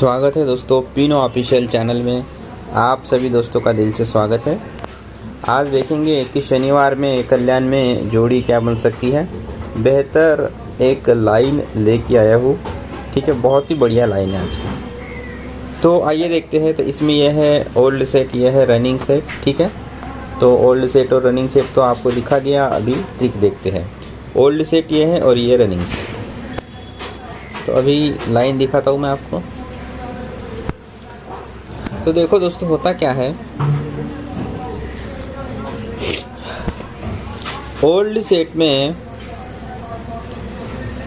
स्वागत है दोस्तों पिनो ऑफिशियल चैनल में। आप सभी दोस्तों का दिल से स्वागत है। आज देखेंगे कि शनिवार में कल्याण में जोड़ी क्या बन सकती है। बेहतर एक लाइन लेके आया हूँ, ठीक है, बहुत ही बढ़िया लाइन है आज की। तो आइए देखते हैं। तो इसमें यह है ओल्ड सेट, यह है रनिंग सेट, ठीक है। तो ओल्ड सेट और रनिंग सेट तो आपको दिखा दिया, अभी ट्रिक देखते हैं। ओल्ड सेट ये है और ये रनिंग सेट। तो अभी लाइन दिखाता हूँ मैं आपको। तो देखो दोस्तों, होता क्या है, ओल्ड सेट में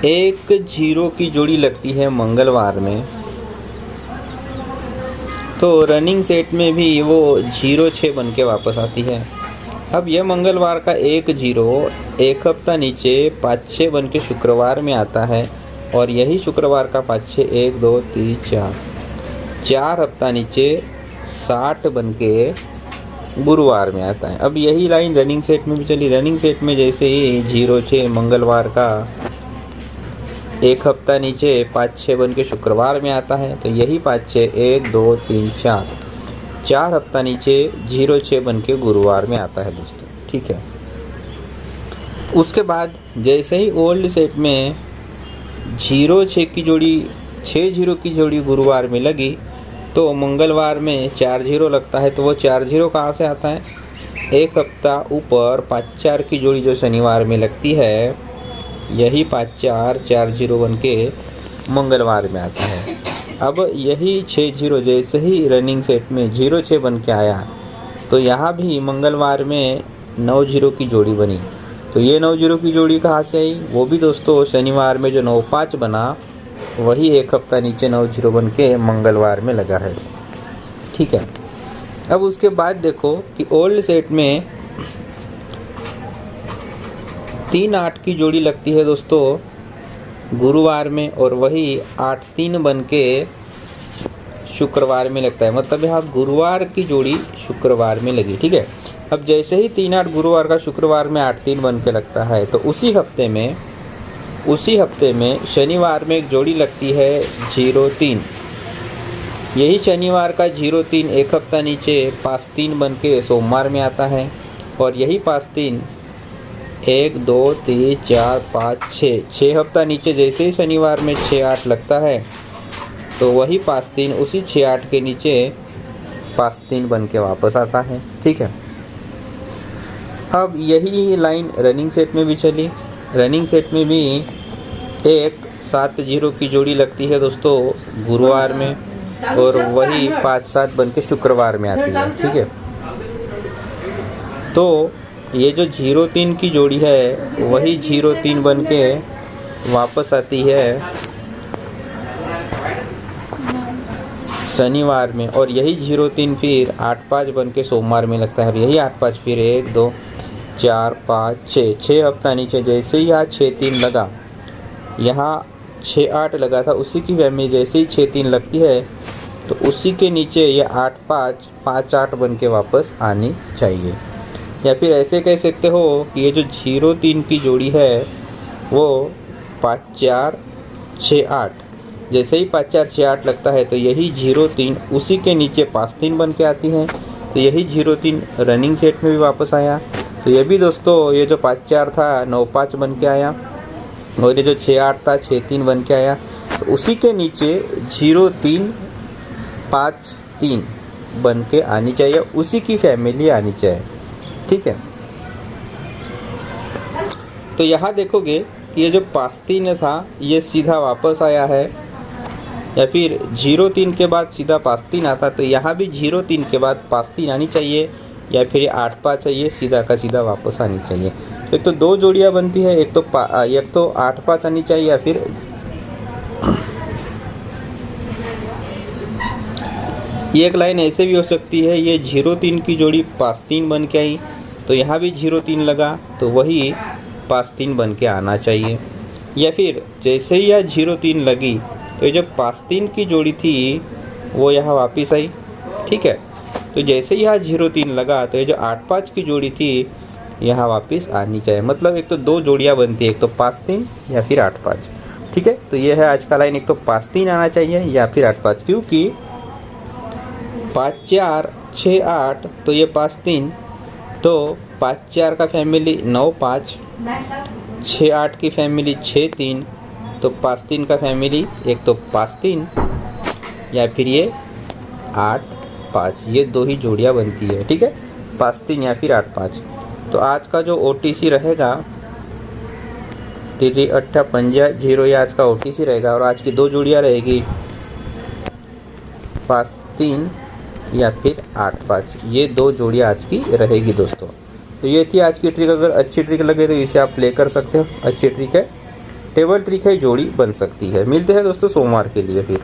एक जीरो की जोड़ी लगती है मंगलवार में, तो रनिंग सेट में भी वो 0-6 बन के वापस आती है। अब यह मंगलवार का एक जीरो एक हफ्ता नीचे 5-6 बन के शुक्रवार में आता है, और यही शुक्रवार का 5-6 1 2 3 4 हफ्ता नीचे 60 बन के गुरुवार में आता है। अब यही लाइन रनिंग सेट में भी चली। रनिंग सेट में जैसे ही 0-6 मंगलवार का एक हफ्ता नीचे 5-6 बन के शुक्रवार में आता है, तो यही 5-6 1 2 3 4 हफ्ता नीचे 0-6 बन के गुरुवार में आता है दोस्तों, ठीक है। उसके बाद जैसे ही ओल्ड सेट में 0-6 की जोड़ी 6-0 की जोड़ी गुरुवार में लगी, तो मंगलवार में 4-0 लगता है। तो वो 4-0 कहाँ से आता है, एक हफ्ता ऊपर 5-4 की जोड़ी जो शनिवार में लगती है, यही 5-4 4-0 बन के मंगलवार में आता है। अब यही 6-0 जैसे ही रनिंग सेट में 0-6 बन के आया, तो यहाँ भी मंगलवार में 9-0 की जोड़ी बनी। तो ये 9-0 की जोड़ी कहाँ से आई, वो भी दोस्तों शनिवार में जो 9-5 बना, वही एक हफ्ता नीचे 9-0 बन के मंगलवार में लगा है, ठीक है। अब उसके बाद देखो कि ओल्ड सेट में 3-8 की जोड़ी लगती है दोस्तों गुरुवार में, और वही 8-3 बन के शुक्रवार में लगता है। मतलब यहाँ गुरुवार की जोड़ी शुक्रवार में लगी, ठीक है। अब जैसे ही 3-8 गुरुवार का शुक्रवार में 8-3 बन के लगता है, तो उसी हफ्ते में शनिवार में एक जोड़ी लगती है 0-3। यही शनिवार का 0-3 एक हफ्ता नीचे 5-3 बन के सोमवार में आता है, और यही 5-3 1 2 3 4 5 6 हफ्ता नीचे जैसे ही शनिवार में 6-8 लगता है, तो वही 5-3 उसी 6-8 के नीचे 5-3 बन के वापस आता है, ठीक है। अब यही लाइन रनिंग सेट में भी चली। रनिंग सेट में भी एक 7-0 की जोड़ी लगती है दोस्तों गुरुवार में, और वही 5-7 बन के शुक्रवार में आती है, ठीक है। तो ये जो 0-3 की जोड़ी है, वही 0-3 बन के वापस आती है शनिवार में, और यही 0-3 फिर 8-5 बन के सोमवार में लगता है। यही 8-5 फिर 1 2 4 5 6 हफ्ता नीचे जैसे ही यहाँ 6-3 लगा, यहाँ 6-8 लगा था, उसी की फैमिली जैसे ही 6-3 लगती है, तो उसी के नीचे ये 8-5 5-8 बन के वापस आनी चाहिए। या फिर ऐसे कह सकते हो कि ये जो 0-3 की जोड़ी है, वो 5-4 6-8, जैसे ही 5-4 6-8 लगता है, तो यही 0-3 उसी के नीचे 5-3 बन के आती है। तो यही 0-3 रनिंग सेट में भी वापस आया। तो ये भी दोस्तों, ये जो 5-4 था 9-5 बन के आया, और ये जो 6-8 था 6-3 बन के आया। तो उसी के नीचे 0-3 5-3 बन के आनी चाहिए, उसी की फैमिली आनी चाहिए, ठीक है। तो यहाँ देखोगे कि ये जो 5-3 था, ये सीधा वापस आया है, या फिर 0-3 के बाद सीधा 5-3 आता, तो यहाँ भी 0-3 के बाद 5-3 आनी चाहिए, या फिर 8-5 है, ये सीधा का सीधा वापस आनी चाहिए। एक तो दो जोड़ियाँ बनती है, एक तो 8-5 आनी चाहिए, या फिर ये एक लाइन ऐसे भी हो सकती है, ये 0-3 की जोड़ी 5-3 बन के आई, तो यहाँ भी 0-3 लगा, तो वही 5-3 बन के आना चाहिए। या फिर जैसे ही यह 0-3 लगी, तो ये जो 5-3 की जोड़ी थी वो यहाँ वापस आई, ठीक है। तो जैसे ही यहाँ 0-3 लगा, तो ये जो 8-5 की जोड़ी थी यहाँ वापस आनी चाहिए। मतलब एक तो दो जोड़ियाँ बनती है, एक तो 5-3 या फिर 8-5, ठीक है, तो ये है आज का लाइन। एक तो 5-3 आना चाहिए या फिर 8-5, क्योंकि 5-4 6-8, तो ये 5-3, तो 5-4 का फैमिली 9-5, 6-8 की फैमिली 6-3, तो 5-3 का फैमिली एक तो 5-3 या फिर ये 8-5, ये दो ही जोड़ियाँ बनती है। ठीक है, 5-3 या फिर 8-5। तो आज का जो OTC रहेगा 3 8 5 0, ये आज का OTC रहेगा। और आज की दो जोड़ियाँ रहेगी 5-3 या फिर 8-5, ये दो जोड़ियाँ आज की रहेगी दोस्तों। तो ये थी आज की ट्रिक। अगर अच्छी ट्रिक लगे तो इसे आप प्ले कर सकते हो। अच्छी ट्रिक है, टेबल ट्रिक है, जोड़ी बन सकती है। मिलते हैं दोस्तों सोमवार के लिए फिर।